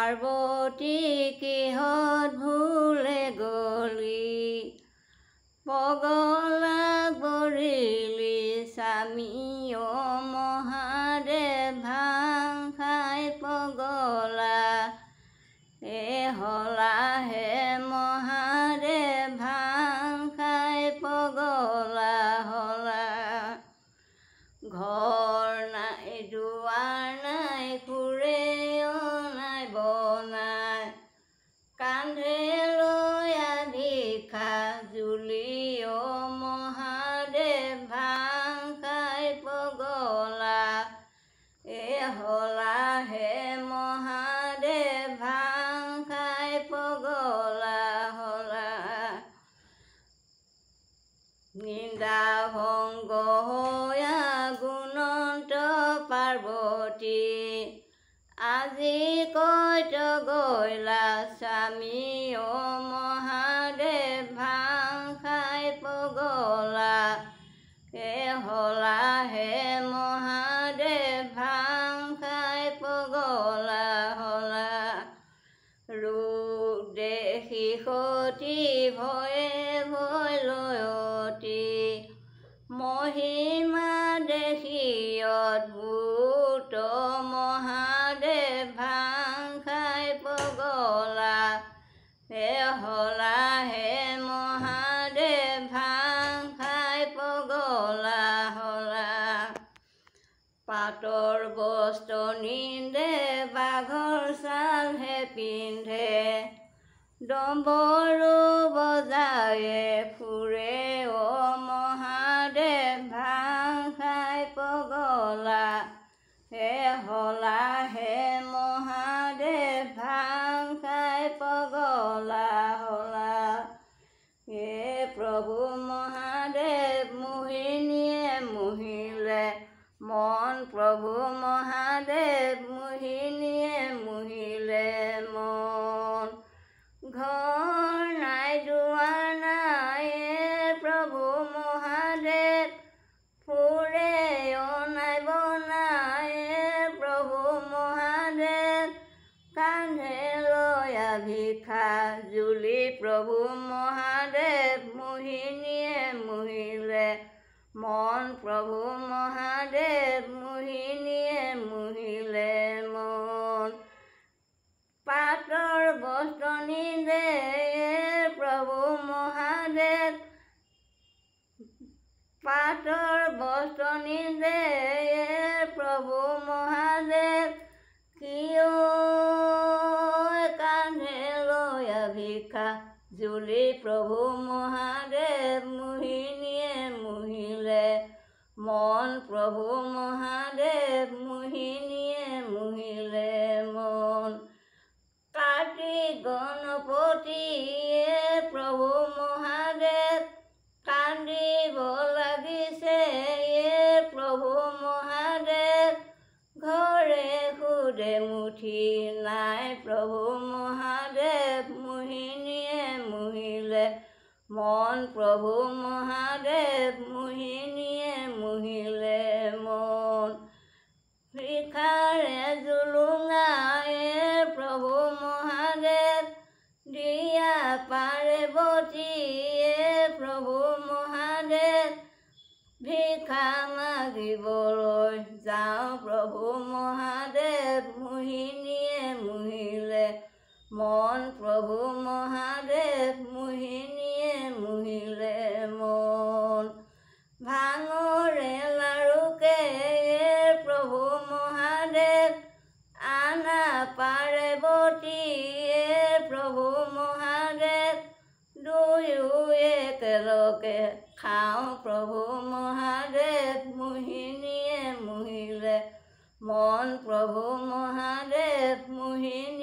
পাৰ্বতী কিহত ভুলে গলি পগলা বৰিলি স্বামী মহাদেৱ ভাং খাই পগলা হলাহে মহাদেৱ ভাং খাই পগলা হলা ঘৰ নাই দুৱাৰ নাই খুৰেও নাই বনাই কান্ধে লৈ ভিক্ষা জুলি মহাদেৱ ভাং খাই পগলা হলাহে মহাদেৱ ভাং খাই পগলা হলা নিন্দা ভংগ হৈয়া গুণন্ত পাৰ্বতী আজি কৈত গৈলা স্বামী মহাদেৱ ভাং খাই পগলা হলাহে মহাদেৱ ভাং খাই পগলা হলা ৰূপ দেখি সতী ভয়ে ভয় লয়তী মহিমা দেখি অদ্ভুত মহাদেৱ ভাং খাই পগলা হলাহে মহাদেৱ ভাং খাই পগলা হলা পাতৰ বস্ত্ৰ নিন্দে বাঘৰ ছালহে পিন্ধে ডম্বৰু বজায়ে ফুৰে মহাদেৱ ভাং খাই পগলা হলাহে মহাদেৱ ভাং খাই পগলা হলা প্ৰভু মহাদেৱ মোহিনীয়ে মোহিলে মন প্ৰভু মহাদেৱ মোহিনীয়ে মোহিলে মন ঘৰ নাই দুৱাৰ নাই প্ৰভু মহাদেৱ ফুৰে নাই বনাই প্ৰভু মহাদেৱ কান্ধে লৈ ভিক্ষা জুলি প্ৰভু মহাদেৱ মোহিনীয়ে মোহিলে মন প্ৰভু মহাদেৱ মোহিনীয়ে মোহিলে মন পাতৰ বস্ত্ৰ নিন্দে প্ৰভু মহাদেৱ পাতৰ বস্ত্ৰ নিন্দে প্ৰভু মহাদেৱ কিয় কান্ধে লৈ ভিক্ষা জুলি প্ৰভু মহাদেৱ মোহিনীয়ে মোহিলে মন প্ৰভু মহাদেৱ মোহিনীয়ে মোহিলে মন কাৰ্তিক গণপতিয়ে প্ৰভু মহাদেৱ কান্দিব লাগিছে প্ৰভু মহাদেৱ ঘৰে সুদে মুঠি নাই প্ৰভু মহাদেৱ মোহিনীয়ে মোহিলে মন প্ৰভু মহাদেৱ মোহিনীয়ে মোহিলে মন ভিক্ষাৰে জুলুঙায়ে প্ৰভু মহাদেৱ দিয়া পাৰ্বতীয়ে প্ৰভু মহাদেৱ ভিক্ষা মাগিবলৈ যাওঁ প্ৰভু মহাদেৱ মোহিনীয়ে মোহিলে মন প্ৰভু মহাদেৱ মোহিনীয়ে মোহিলে মন ভাঙৰে লাৰুকে প্ৰভু মহাদেৱ আনা পাৰ্বতীয়ে প্ৰভু মহাদেৱ দুয়ো একেলগে খাওঁ প্ৰভু মহাদেৱ মোহিনীয়ে মোহিলে মন প্ৰভু মহাদেৱ মোহিনী